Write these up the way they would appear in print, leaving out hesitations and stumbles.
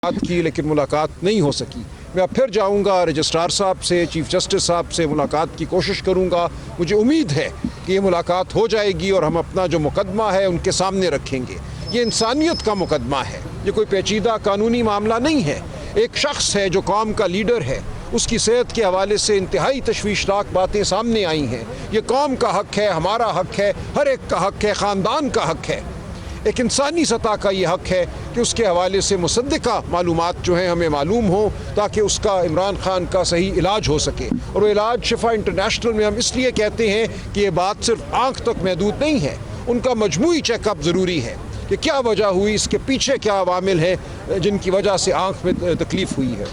बात की लेकिन मुलाकात नहीं हो सकी। मैं अब फिर जाऊंगा रजिस्ट्रार साहब से, चीफ जस्टिस साहब से मुलाकात की कोशिश करूंगा। मुझे उम्मीद है कि ये मुलाकात हो जाएगी और हम अपना जो मुकदमा है उनके सामने रखेंगे। ये इंसानियत का मुकदमा है, ये कोई पेचीदा कानूनी मामला नहीं है। एक शख्स है जो कौम का लीडर है, उसकी सेहत के हवाले से इंतहाई तशवीशनाक बातें सामने आई हैं। ये कौम का हक है, हमारा हक है, हर एक का हक है, ख़ानदान का हक है। एक इंसानी सतह का ये हक है कि उसके हवाले से मुसद्दिका मालूमात जो हैं हमें मालूम हो, ताकि उसका इमरान खान का सही इलाज हो सके। और वो इलाज शिफा इंटरनेशनल में हम इसलिए कहते हैं कि ये बात सिर्फ आँख तक महदूद नहीं है, उनका मजमूई चेकअप ज़रूरी है कि क्या वजह हुई, इसके पीछे क्या अवामिल हैं जिनकी वजह से आँख में तकलीफ़ हुई है।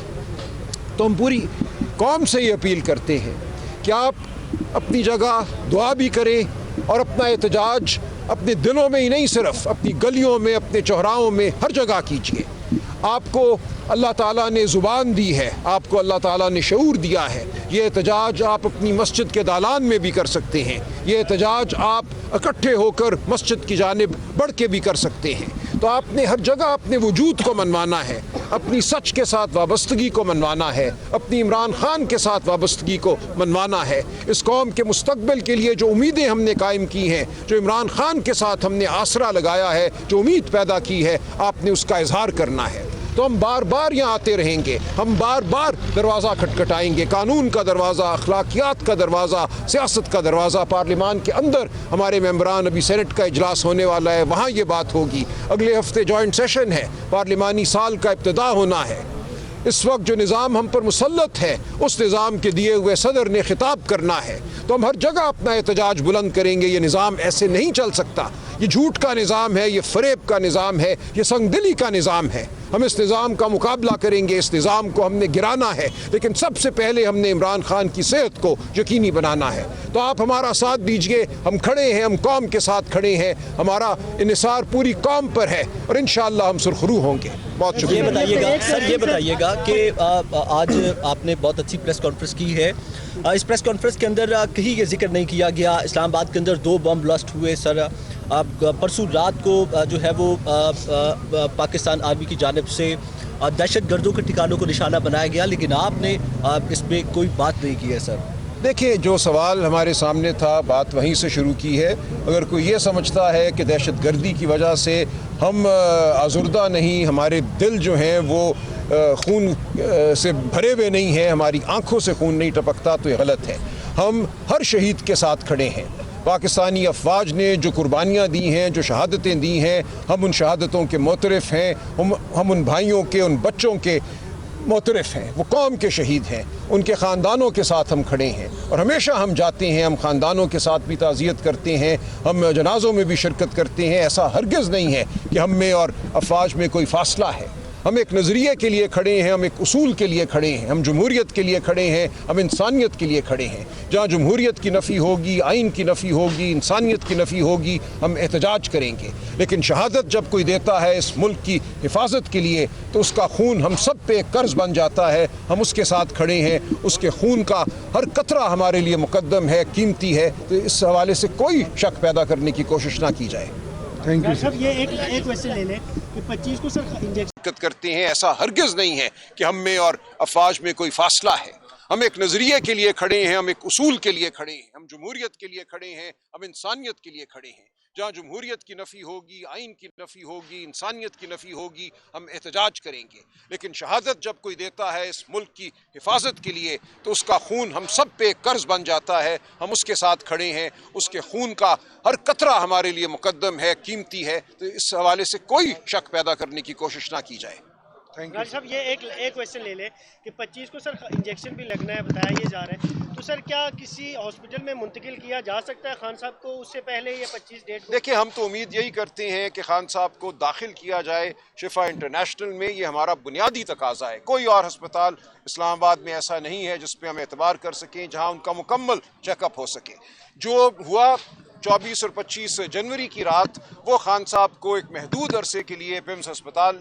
तो हम पूरी कौम से ये अपील करते हैं कि आप अपनी जगह दुआ भी करें और अपना एहतजाज अपने दिलों में ही नहीं, सिर्फ अपनी गलियों में, अपने चौराहों में, हर जगह कीजिए। आपको अल्लाह ताला ने ज़ुबान दी है, आपको अल्लाह ताला ने शऊर दिया है। ये एहतजाज आप अपनी मस्जिद के दालान में भी कर सकते हैं, ये एहतजाज आप इकट्ठे होकर मस्जिद की जानिब बढ़ के भी कर सकते हैं। तो आपने हर जगह अपने वजूद को मनवाना है, अपनी सच के साथ वाबस्तगी को मनवाना है, अपनी इमरान खान के साथ वाबस्तगी को मनवाना है। इस कौम के मुस्तकबिल के लिए जो उम्मीदें हमने कायम की हैं, जो इमरान खान के साथ हमने आसरा लगाया है, जो उम्मीद पैदा की है, आपने उसका इजहार करना है। तो हम बार बार यहाँ आते रहेंगे, हम बार बार दरवाज़ा खटखटाएंगे, कानून का दरवाज़ा, अखलाकियात का दरवाज़ा, सियासत का दरवाज़ा। पार्लियामान के अंदर हमारे मेंबरान, अभी सेनेट का इजलास होने वाला है, वहाँ ये बात होगी। अगले हफ्ते जॉइंट सेशन है, पार्लिमानी साल का इब्तिदा होना है। इस वक्त जो निज़ाम हम पर मुसल्लत है, उस निज़ाम के दिए हुए सदर ने खिताब करना है। तो हम हर जगह अपना एहतजाज बुलंद करेंगे। ये निज़ाम ऐसे नहीं चल सकता, ये झूठ का निज़ाम है, ये फ़रेब का निज़ाम है, ये संगदिली का निज़ाम है। हम इस निज़ाम का मुकाबला करेंगे, इस निज़ाम को हमने गिराना है, लेकिन सबसे पहले हमने इमरान खान की सेहत को यकीनी बनाना है। तो आप हमारा साथ दीजिए, हम खड़े हैं, हम कौम के साथ खड़े हैं, हमारा इन्हिसार पूरी कौम पर है और इंशाअल्लाह हम सुरखरू होंगे। बहुत शुक्रिया। ये बताइएगा सर, ये बताइएगा कि आज आपने बहुत अच्छी प्रेस कॉन्फ्रेंस की है। इस प्रेस कॉन्फ्रेंस के अंदर कहीं ये जिक्र नहीं किया गया, इस्लामाबाद के अंदर 2 बम ब्लास्ट हुए सर। परसों रात को जो है वो पाकिस्तान आर्मी की जानिब से दहशत गर्दों के ठिकानों को निशाना बनाया गया, लेकिन आपने इसमें कोई बात नहीं की है सर। देखिए, जो सवाल हमारे सामने था, बात वहीं से शुरू की है। अगर कोई ये समझता है कि दहशत गर्दी की वजह से हम आज़ुर्दा नहीं, हमारे दिल जो हैं वो खून से भरे हुए नहीं हैं, हमारी आँखों से खून नहीं टपकता, तो ये गलत है। हम हर शहीद के साथ खड़े हैं। पाकिस्तानी अफवाज ने जो कुर्बानियाँ दी हैं, जो शहादतें दी हैं, हम उन शहादतों के मोतरफ़ हैं। हम उन भाइयों के, उन बच्चों के मोतरफ़ हैं। वो कौम के शहीद हैं, उनके ख़ानदानों के साथ हम खड़े हैं और हमेशा हम जाते हैं, हम ख़ानदानों के साथ भी ताज़ियत करते हैं, हम जनाज़ों में भी शिरकत करते हैं। ऐसा हरगिज़ नहीं है कि हम में और अफवाज में कोई फ़ासला है। हम एक नज़रिए के लिए खड़े हैं, हम एक उसूल के लिए खड़े हैं, हम जमहूरियत के लिए खड़े हैं, हम इंसानियत के लिए खड़े हैं। जहाँ जमहूरियत की नफ़ी होगी, आइन की नफ़ी होगी, इंसानियत की नफ़ी होगी, हम एहतजाज करेंगे। लेकिन शहादत जब कोई देता है इस मुल्क की हिफाजत के लिए, तो उसका खून हम सब पे एक कर्ज बन जाता है। हम उसके साथ खड़े हैं, उसके खून का हर कतरा हमारे लिए मुकद्दम है, कीमती है। तो इस हवाले से कोई शक पैदा करने की कोशिश ना की जाए। Thank you sir. ये एक क्वेश्चन ले लें कि 25 को सर इंजेक्शन करते हैं। ऐसा हरगिज़ नहीं है कि हम में और अफवाज में कोई फासला है। हम एक नज़रिए के लिए खड़े हैं, हम एक उसूल के लिए खड़े हैं, हम जमहूरियत के लिए खड़े हैं, हम इंसानियत के लिए खड़े हैं। जहाँ जमहूरियत की नफ़ी होगी, आइन की नफ़ी होगी, इंसानियत की नफ़ी होगी, हम एहतजाज करेंगे। लेकिन शहादत जब कोई देता है इस मुल्क की हिफाजत के लिए, तो उसका खून हम सब पे एक कर्ज बन जाता है। हम उसके साथ खड़े हैं, उसके खून का हर कतरा हमारे लिए मुकद्दम है, कीमती है। तो इस हवाले से कोई शक पैदा करने की कोशिश ना की जाए। राज साहब, ये एक क्वेश्चन ले लें कि 25 को सर इंजेक्शन भी लगना है, बताया ये जा रहा है, तो सर क्या किसी हॉस्पिटल में मुंतकिल किया जा सकता है खान साहब को उससे पहले, ये 25 डेट को? देखिए, हम तो उम्मीद यही करते हैं कि खान साहब को दाखिल किया जाए शिफा इंटरनेशनल में। ये हमारा बुनियादी तकाजा है। कोई और अस्पताल इस्लामाबाद में ऐसा नहीं है जिस पे हम एतबार कर सकें, जहाँ उनका मुकम्मल चेकअप हो सके। जो हुआ 24 और 25 जनवरी की रात, वो खान साहब को एक महदूद अरसे के लिए पिम्स अस्पताल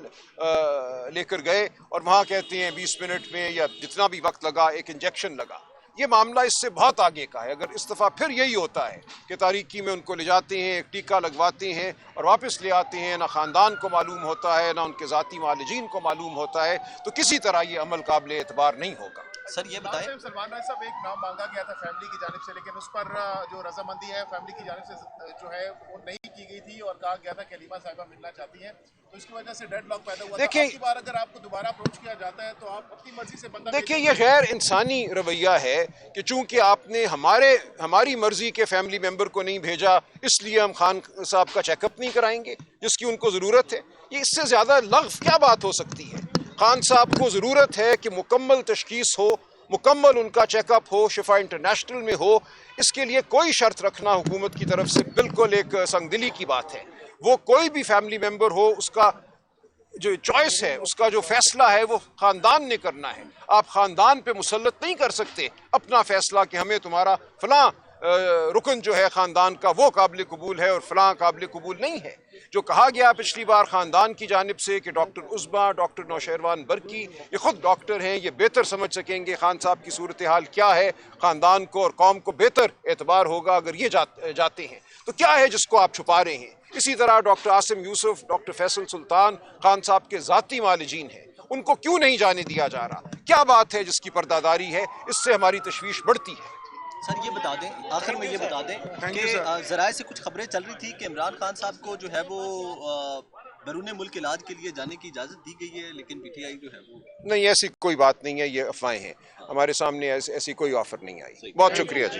लेकर गए और वहाँ कहते हैं 20 मिनट में या जितना भी वक्त लगा एक इंजेक्शन लगा। ये मामला इससे बहुत आगे का है। अगर इस दफ़ा फिर यही होता है कि तारीकी में उनको ले जाते हैं, एक टीका लगवाते हैं और वापस ले आते हैं, ना ख़ानदान को मालूम होता है ना उनके ज़ाती मालिजीन को मालूम होता है, तो किसी तरह ये अमल काबिल एतबार नहीं होगा। सर ये बताएं, सलमान राय साहब, एक नाम मांगा गया था फैमिली की जानिब से, लेकिन उस पर जो रजामंदी है फैमिली की जानिब से जो है वो नहीं की गई थी और कहा गया था कि हलीमा साहिबा मिलना चाहती हैं, तो इसकी वजह से डेडलॉक पैदा हुआ। देखिए, आपकी बार अगर आपको दोबारा अप्रोच किया जाता है तो आप अपनी मर्जी से बंदा देखिए, ये गैर इंसानी रवैया है कि चूंकि आपने हमारी मर्जी के फैमिली मेंबर को नहीं भेजा, इसलिए हम खान साहब का चेकअप नहीं कराएंगे जिसकी उनको ज़रूरत है। ये इससे ज़्यादा लग़्व क्या बात हो सकती है? खान साहब को ज़रूरत है कि मुकम्मल तशख़ीस हो, मुकम्मल उनका चेकअप हो, शिफा इंटरनेशनल में हो। इसके लिए कोई शर्त रखना हुकूमत की तरफ से बिल्कुल एक संगदिली की बात है। वो कोई भी फैमिली मेंबर हो, उसका जो चॉइस है, उसका जो फैसला है वो ख़ानदान ने करना है। आप ख़ानदान पे मुसल्लत नहीं कर सकते अपना फैसला कि हमें तुम्हारा फ़लाँ रुकन जो है ख़ानदान का वो काबिल कबूल है और फ़लाँ काबिल कबूल नहीं है। जो कहा गया पिछली बार ख़ानदान की जानिब से कि डॉक्टर उज़्मा, डॉक्टर नौशेरवान बरकी, ये ख़ुद डॉक्टर हैं, ये बेहतर समझ सकेंगे खान साहब की सूरत हाल क्या है। ख़ानदान को और कौम को बेहतर एतबार होगा अगर ये जाते हैं। तो क्या है जिसको आप छुपा रहे हैं? इसी तरह डॉक्टर आसिम यूसुफ, डॉक्टर फैसल सुल्तान खान साहब के ज़ाती मालिजीन हैं, उनको क्यों नहीं जाने दिया जा रहा? क्या बात है जिसकी पर्दादारी है? इससे हमारी तशवीश बढ़ती है। सर ये बता दें, आखिर में ये बता दें कि ज़राए से कुछ खबरें चल रही थी कि इमरान खान साहब को जो है वो बैरून मुल्क इलाज के लिए जाने की इजाज़त दी गई है, लेकिन पीटीआई जो है वो नहीं, ऐसी कोई बात नहीं है, ये अफवाहें हैं। हमारे सामने ऐसी कोई ऑफर नहीं आई। बहुत शुक्रिया जी।